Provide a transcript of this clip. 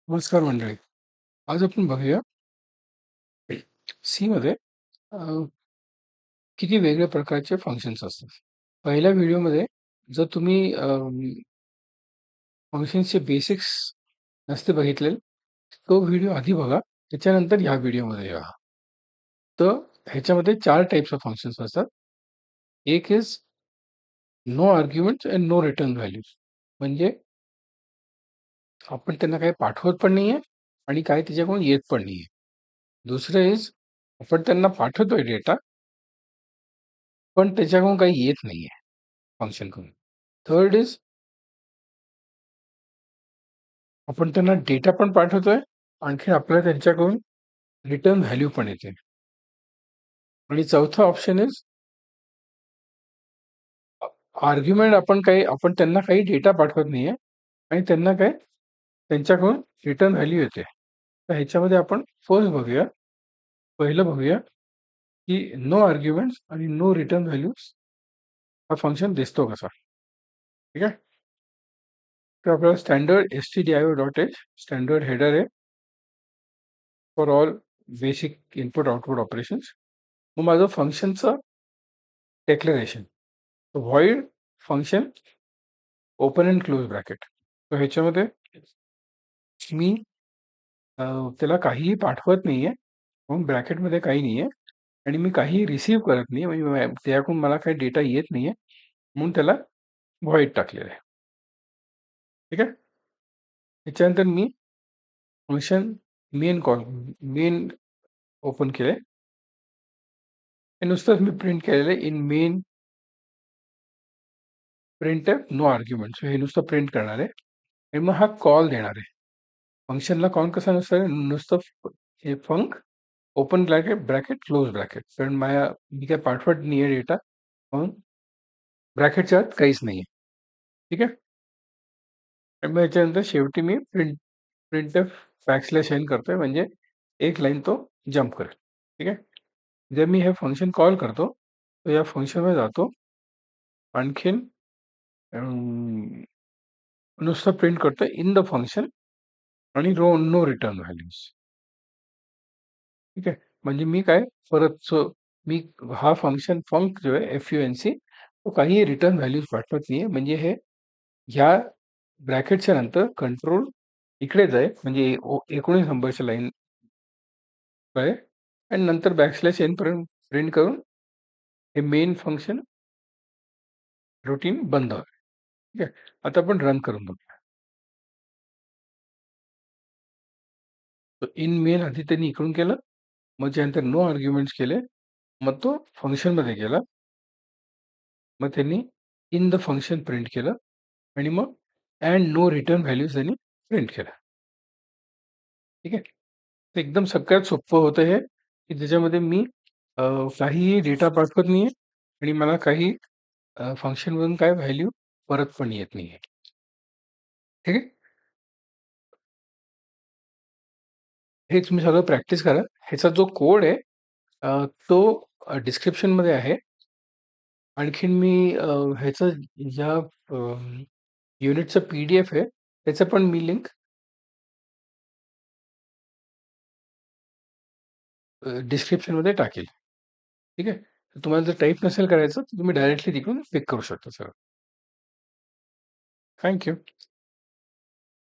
नमस्कार मंडळी. आज आपण बघूया सी मध्ये अ, किती वेगळ्या प्रकारचे फंक्शन्स असतात. पहिल्या व्हिडिओमध्ये जर तुम्ही फंक्शन्सचे बेसिक्स नसते बघितले, तो व्हिडिओ आधी बघा, त्याच्यानंतर ह्या व्हिडिओमध्ये या. तर ह्याच्यामध्ये 4 टाइप्स ऑफ फंक्शन्स असतात. एक is no arguments and no return values. म्हणजे आपण त्यांना काही पाठवत पण नाहीये आणि काही त्याच्याकडून येत पण नाहीये. दुसरं इज आपण त्यांना पाठवतोय डेटा, पण त्याच्याकडून काही येत नाहीये फंक्शन कडून. थर्ड इज आपण त्यांना डेटा पण पाठवतोय, आणखी आपल्याला त्यांच्याकडून रिटर्न व्हॅल्यू पण येते. आणि चौथा ऑप्शन इज आर्ग्युमेंट आपण त्यांना काही डेटा पाठवत नाहीये आणि त्यांना काय त्यांच्याकडून रिटर्न व्हॅल्यू येते. तर ह्याच्यामध्ये आपण पहिलं बघूया की नो आर्ग्युमेंट्स आणि नो रिटर्न व्हॅल्यूज हा फंक्शन दिसतो कसा. ठीक आहे. तर आपल्याला स्टँडर्ड stdio.h स्टँडर्ड हेडर आहे for all basic input output operations. मग माझं फंक्शनचं declaration void function open and close bracket. तर ह्याच्यामध्ये मी त्याला काहीही पाठवत नाहीये, म्हणून ब्रॅकेटमध्ये काही नाहीये आणि मी काहीही रिसीव्ह करत नाहीये, म्हणजे त्याकडून मला काही डेटा येत नाहीये, म्हणून त्याला व्हॉइड टाकलेलं आहे. ठीक आहे. त्याच्यानंतर मी फंक्शन मेन ओपन केलंय. हे नुसतंच मी प्रिंट केलेलं आहे in main print no argument. हे नुसतं प्रिंट करणार आहे आणि मग हा कॉल देणार आहे. फंक्शनला कॉल कसा नुसतं हे func open bracket bracket close bracket, कारण मी काय पाठवत नाहीये डेटा, म्हणून ब्रॅकेटच्या आत काहीच नाहीये. ठीक आहे. आणि मग याच्यानंतर शेवटी मी प्रिंट बॅकस्लॅश एन करतोय, म्हणजे एक लाईन तो जम्प करेल. ठीक आहे. जर मी हे फंक्शन कॉल करतो तर या फंक्शनमध्ये जातो, आणखीन नुसतं प्रिंट करतोय इन द फंक्शन आणि नो रिटर्न व्हॅल्यूज. ठीक आहे. म्हणजे मी काय मी हा फंक जो आहे FUNC, तो काही रिटर्न व्हॅल्यूज पाठवत नाहीये. म्हणजे हे ह्या ब्रॅकेटच्या नंतर कंट्रोल इकडेच आहे, म्हणजे 19 नंबरच्या लाईन आहे आणि नंतर बॅकस्लॅश एन पर्यंत प्रिंट करून हे मेन फंक्शन रुटीन बंद होईल. ठीक आहे. आता आपण रन करून बघूया. इन मेन आधी त्यांनी इकडून केलं, मग त्यानंतर नो आर्ग्युमेंट्स केले, मग तो फंक्शनमध्ये गेला, मग त्यांनी इन द फंक्शन प्रिंट केलं आणि मग अँड नो रिटर्न व्हॅल्यूज त्यांनी प्रिंट केलं. ठीक आहे. तर एकदम सगळ्यात सोपं होतं हे, की त्याच्यामध्ये मी काहीही डेटा पाठवत नाहीये आणि मला काही फंक्शनमधून काय व्हॅल्यू परत पण येत नाहीये. ठीक आहे. हे तुम्ही सगळं प्रॅक्टिस करा. ह्याचा जो कोड आहे तो डिस्क्रिप्शनमध्ये आहे. आणखीन मी ह्याचं ज्या युनिटचं PDF आहे, त्याचं पण मी लिंक डिस्क्रिप्शनमध्ये टाकेल. ठीक आहे. तर तुम्हाला जर टाइप नसेल करायचं, तर तुम्ही डायरेक्टली तिकडून पिक करू शकता सर. Thank you.